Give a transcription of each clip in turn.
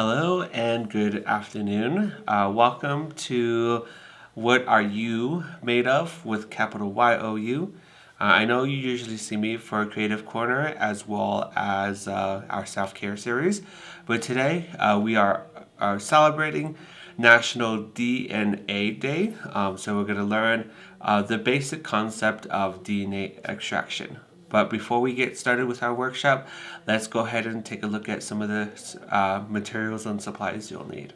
Hello and good afternoon. Welcome to What Are You Made Of with capital YOU. I know you usually see me for Creative Corner as well as our self-care series, but today we are celebrating National DNA Day. So we're going to learn the basic concept of DNA extraction. But before we get started with our workshop, let's go ahead and take a look at some of the materials and supplies you'll need.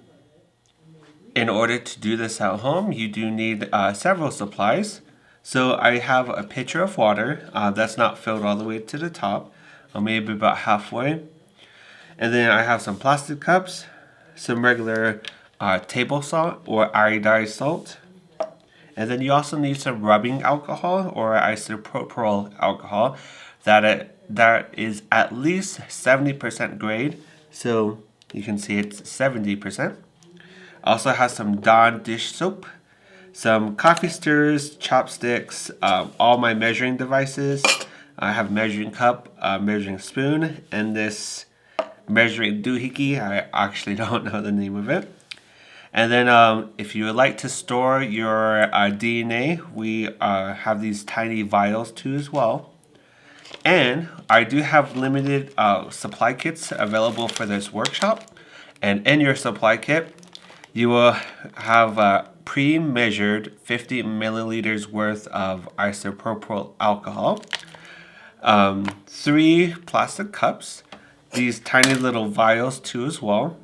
In order to do this at home, you do need several supplies. So I have a pitcher of water that's not filled all the way to the top, maybe about halfway. And then I have some plastic cups, some regular table salt or iodized salt. And then you also need some rubbing alcohol or isopropyl alcohol that is at least 70% grade. So you can see it's 70%. Also has some Dawn dish soap, some coffee stirrers, chopsticks, all my measuring devices. I have a measuring cup, a measuring spoon, and this measuring doohickey. I actually don't know the name of it. And then if you would like to store your DNA, we have these tiny vials too as well. And I do have limited supply kits available for this workshop. And in your supply kit, you will have pre-measured 50 milliliters worth of isopropyl alcohol, 3 plastic cups, these tiny little vials too as well,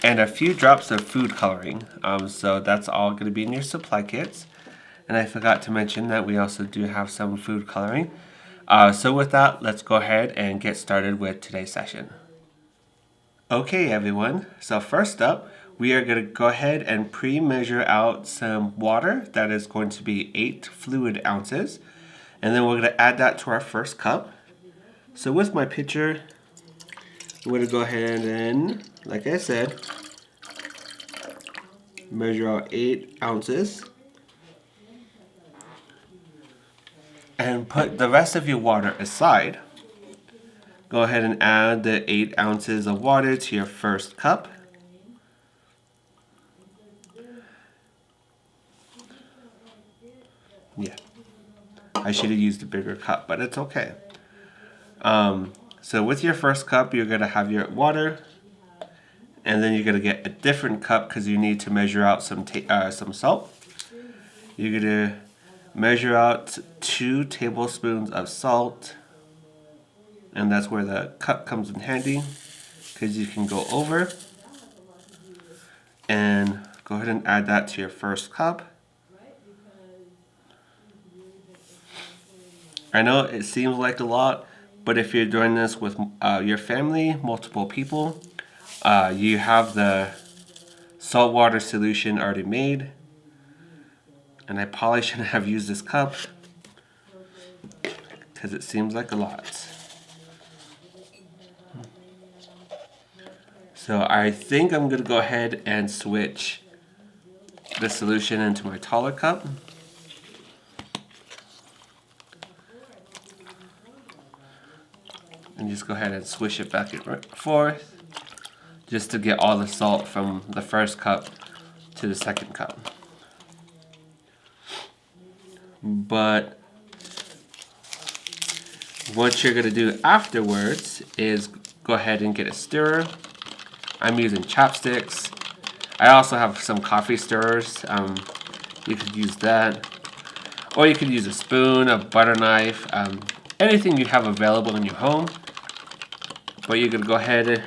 and a few drops of food coloring. So that's all going to be in your supply kits. And I forgot to mention that we also do have some food coloring. So with that, let's go ahead and get started with today's session. Okay, everyone. So first up, we are going to go ahead and pre-measure out some water that is going to be 8 fluid ounces. And then we're going to add that to our first cup. So with my pitcher, I'm going to go ahead and, like I said, measure out 8 ounces. And put the rest of your water aside. Go ahead and add the 8 ounces of water to your first cup. Yeah, I should have used a bigger cup, but it's okay. So with your first cup, you're going to have your water, and then you're going to get a different cup because you need to measure out some salt. You're going to measure out 2 tablespoons of salt, and that's where the cup comes in handy because you can go over and go ahead and add that to your first cup. I know it seems like a lot, but if you're doing this with your family, multiple people, you have the saltwater solution already made. And I probably shouldn't have used this cup because it seems like a lot. So I think I'm going to go ahead and switch the solution into my taller cup. And just go ahead and swish it back and forth just to get all the salt from the first cup to the second cup. But what you're going to do afterwards is go ahead and get a stirrer. I'm using chopsticks. I also have some coffee stirrers. You could use that. Or you could use a spoon, a butter knife, anything you have available in your home. But you're going to go ahead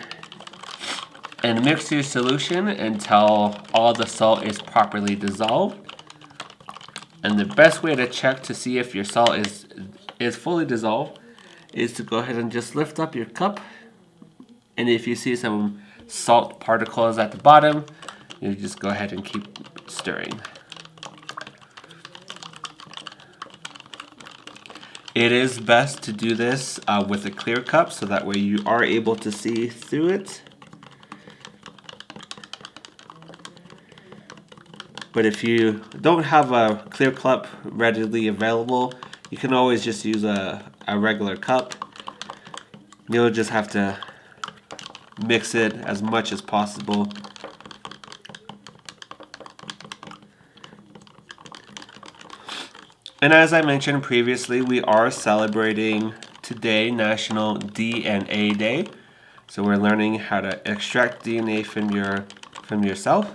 and mix your solution until all the salt is properly dissolved. And the best way to check to see if your salt is fully dissolved is to go ahead and just lift up your cup. And if you see some salt particles at the bottom, you just go ahead and keep stirring. It is best to do this with a clear cup so that way you are able to see through it. But if you don't have a clear cup readily available, you can always just use a regular cup. You'll just have to mix it as much as possible. And as I mentioned previously, we are celebrating today National DNA Day. So we're learning how to extract DNA from yourself.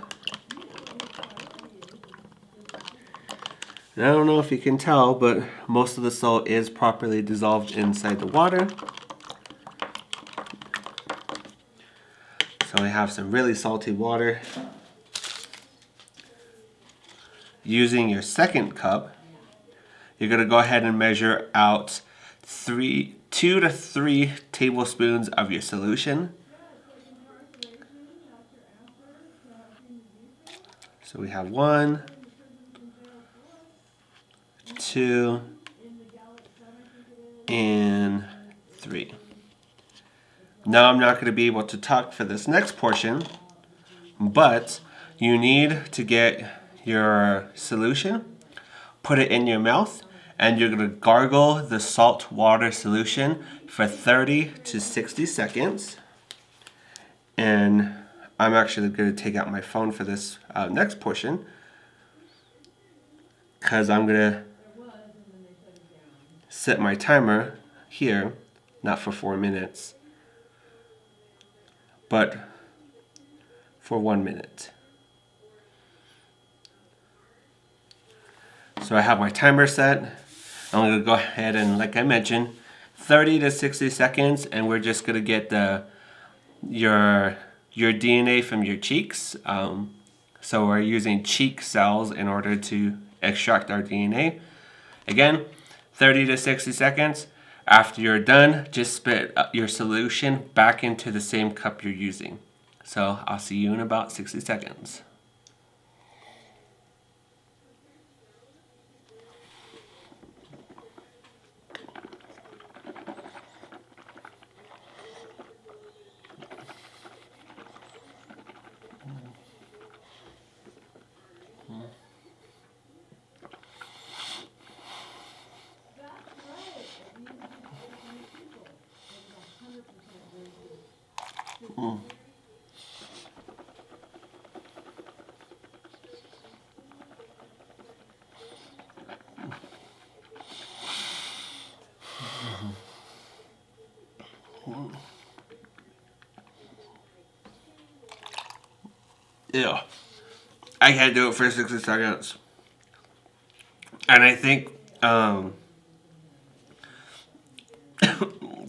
And I don't know if you can tell, but most of the salt is properly dissolved inside the water. So we have some really salty water. Using your second cup, you're going to go ahead and measure out 2 to 3 tablespoons of your solution. So we have 1, 2, and 3. Now I'm not going to be able to talk for this next portion, but you need to get your solution, put it in your mouth, and you're going to gargle the salt water solution for 30 to 60 seconds. And I'm actually going to take out my phone for this next portion, because I'm going to set my timer here, not for 4 minutes, but for 1 minute. So I have my timer set. I'm going to go ahead and, like I mentioned, 30 to 60 seconds, and we're just going to get your DNA from your cheeks. So we're using cheek cells in order to extract our DNA. Again, 30 to 60 seconds. After you're done, just spit your solution back into the same cup you're using. So I'll see you in about 60 seconds. Ew. I can't do it for 60 seconds. And I think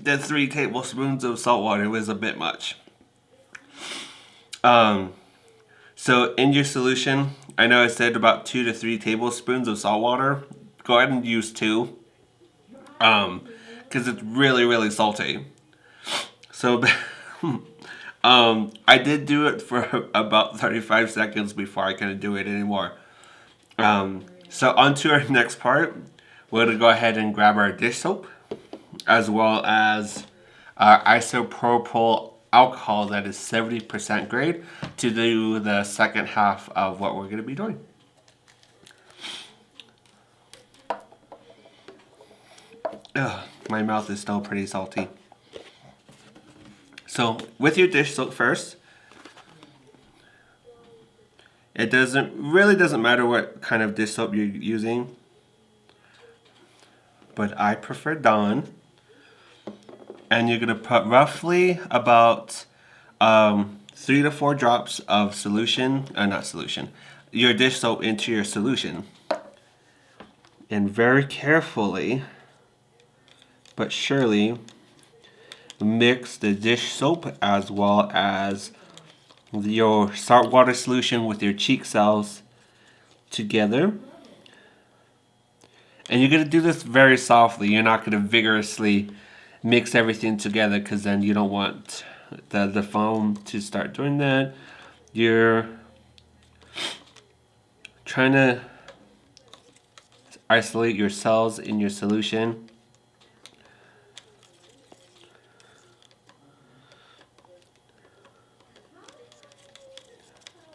the 3 tablespoons of salt water was a bit much. So in your solution, I know I said about 2 to 3 tablespoons of salt water. Go ahead and use 2, because it's really, really salty. So I did do it for about 35 seconds before I couldn't do it anymore. So on to our next part. We're going to go ahead and grab our dish soap, as well as our isopropyl alcohol that is 70% grade, to do the second half of what we're going to be doing. Ugh, my mouth is still pretty salty. So with your dish soap first, it really doesn't matter what kind of dish soap you're using, but I prefer Dawn. And you're gonna put roughly about 3 to 4 drops of your dish soap into your solution. And very carefully, but surely, mix the dish soap as well as your saltwater solution with your cheek cells together. And you're going to do this very softly. You're not going to vigorously mix everything together, because then you don't want the foam to start doing that. You're trying to isolate your cells in your solution.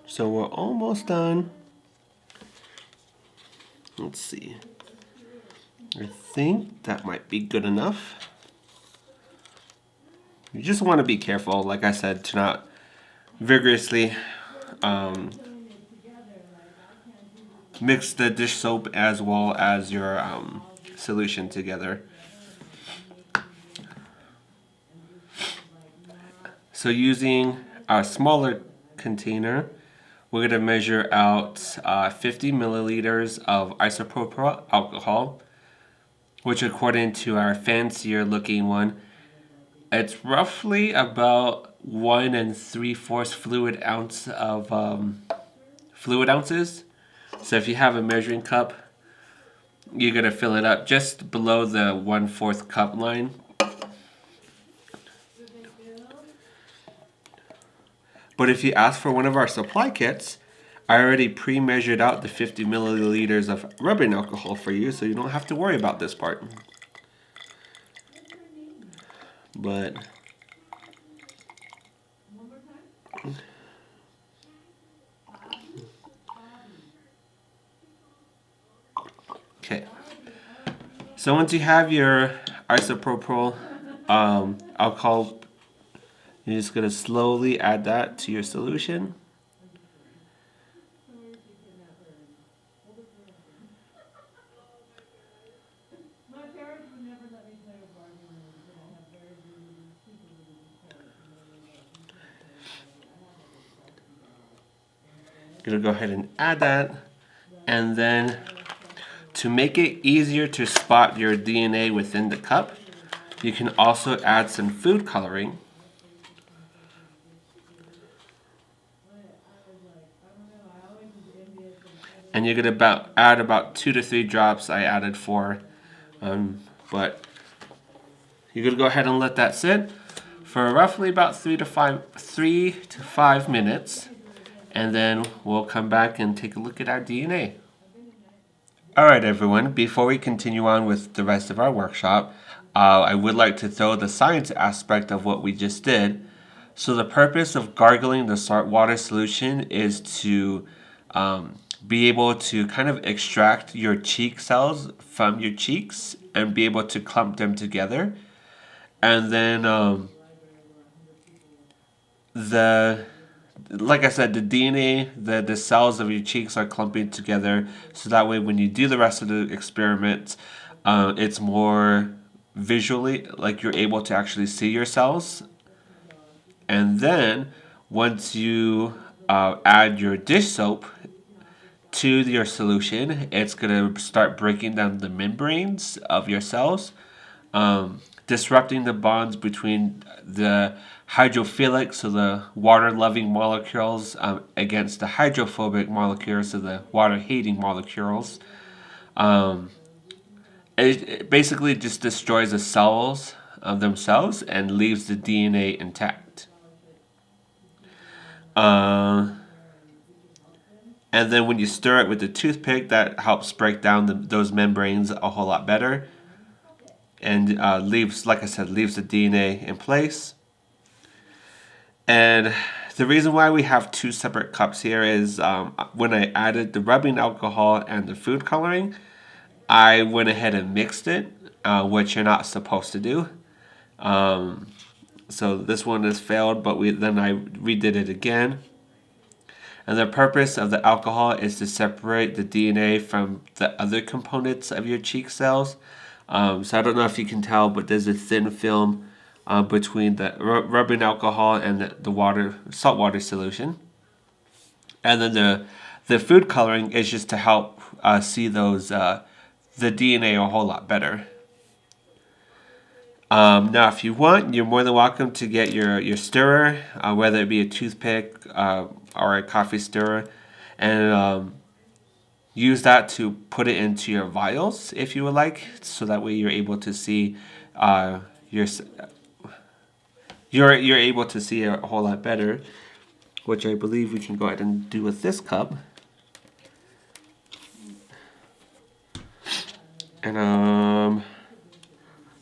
So we're almost done. Let's see. I think that might be good enough. You just want to be careful, like I said, to not vigorously mix the dish soap as well as your solution together. So using our smaller container, we're going to measure out 50 milliliters of isopropyl alcohol, which according to our fancier looking one, it's roughly about 1 3/4 fluid ounce of fluid ounces. So if you have a measuring cup, you're going to fill it up just below the 1/4 cup line. But if you ask for one of our supply kits, I already pre-measured out the 50 milliliters of rubbing alcohol for you, so you don't have to worry about this part. But okay. So once you have your isopropyl alcohol, you're just going to slowly add that to your solution. Going to go ahead and add that, and then to make it easier to spot your DNA within the cup, you can also add some food coloring. And you're going to add about 2 to 3 drops. I added 4, but you're going to go ahead and let that sit for roughly about 3 to 5 minutes, and then we'll come back and take a look at our DNA. Alright everyone, before we continue on with the rest of our workshop, I would like to throw the science aspect of what we just did. So the purpose of gargling the saltwater solution is to be able to kind of extract your cheek cells from your cheeks and be able to clump them together. And then like I said, the DNA, the cells of your cheeks are clumping together, so that way when you do the rest of the experiment, it's more visually, like you're able to actually see your cells. And then once you add your dish soap to your solution, it's going to start breaking down the membranes of your cells, disrupting the bonds between the hydrophilic, so the water-loving molecules, against the hydrophobic molecules, so the water-hating molecules. It basically just destroys the cells of themselves and leaves the DNA intact. And then when you stir it with the toothpick, that helps break down those membranes a whole lot better, and leaves, like I said, leaves the DNA in place. And the reason why we have 2 separate cups here is when I added the rubbing alcohol and the food coloring, I went ahead and mixed it, which you're not supposed to do. So this one has failed, but then I redid it again. And the purpose of the alcohol is to separate the DNA from the other components of your cheek cells. So I don't know if you can tell, but there's a thin film between the rubbing alcohol and the saltwater solution. And then the food coloring is just to help see those the DNA a whole lot better. Now, if you want, you're more than welcome to get your stirrer, whether it be a toothpick or a coffee stirrer, and use that to put it into your vials if you would like, so that way you're able to see you're able to see a whole lot better, which I believe we can go ahead and do with this cup. And I'm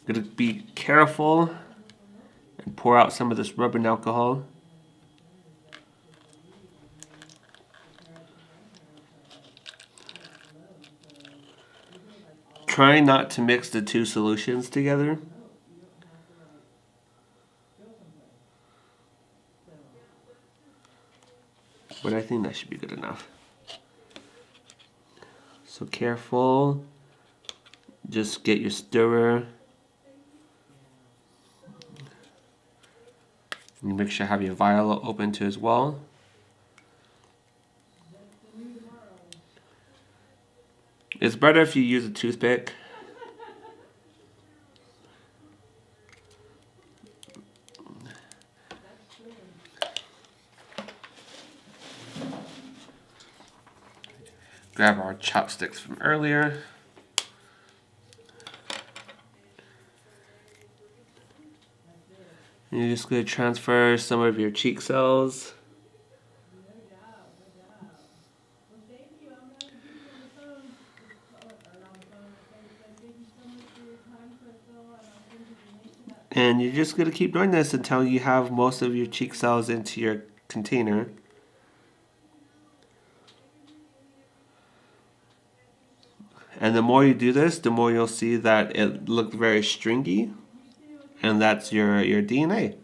gonna be careful and pour out some of this rubbing alcohol. Try not to mix the 2 solutions together. but I think that should be good enough. So careful, just get your stirrer. You make sure you have your vial open too as well. It's better if you use a toothpick. Grab our chopsticks from earlier. And you're just going to transfer some of your cheek cells. And you're just going to keep doing this until you have most of your cheek cells into your container. And the more you do this, the more you'll see that it looks very stringy. And that's your DNA.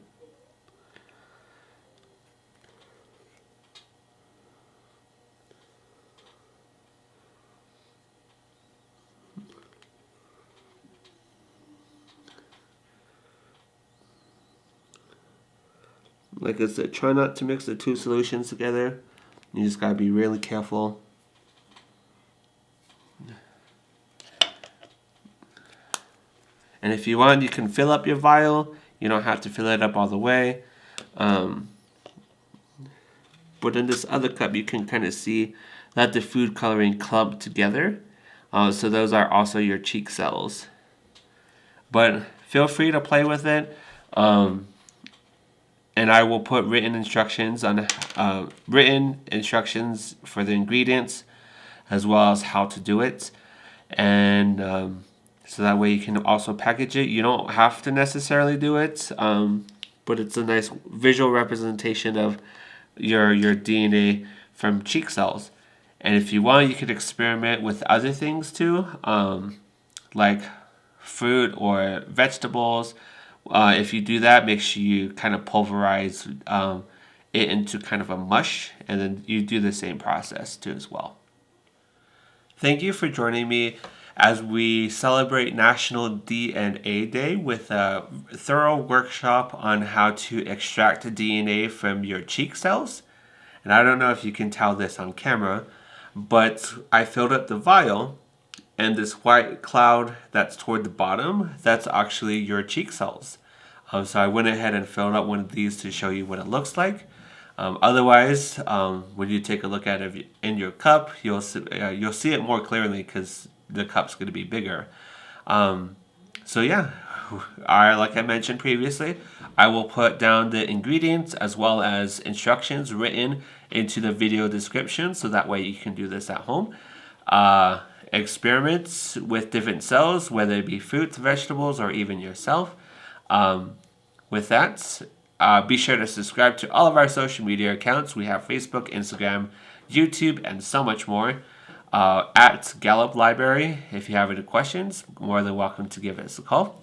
Like I said, try not to mix the two solutions together. You just gotta be really careful. And if you want, you can fill up your vial. You don't have to fill it up all the way. But in this other cup, you can kind of see that the food coloring clumped together. So those are also your cheek cells. But feel free to play with it. And I will put written instructions for the ingredients, as well as how to do it. And so that way you can also package it. You don't have to necessarily do it, but it's a nice visual representation of your DNA from cheek cells. And if you want, you could experiment with other things too, like fruit or vegetables. If you do that, make sure you kind of pulverize it into kind of a mush, and then you do the same process too as well. Thank you for joining me as we celebrate National DNA Day with a thorough workshop on how to extract DNA from your cheek cells. And I don't know if you can tell this on camera, but I filled up the vial, and this white cloud that's toward the bottom, that's actually your cheek cells. So I went ahead and filled up one of these to show you what it looks like. Otherwise, when you take a look at it in your cup, you'll see it more clearly because the cup's going to be bigger. So yeah, like I mentioned previously, I will put down the ingredients as well as instructions written into the video description, so that way you can do this at home. Experiments with different cells, whether it be fruits, vegetables, or even yourself. With that, be sure to subscribe to all of our social media accounts. We have Facebook, Instagram, YouTube, and so much more. At Gallup Library. If you have any questions, more than welcome to give us a call.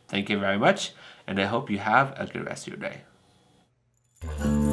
Thank you very much, and I hope you have a good rest of your day.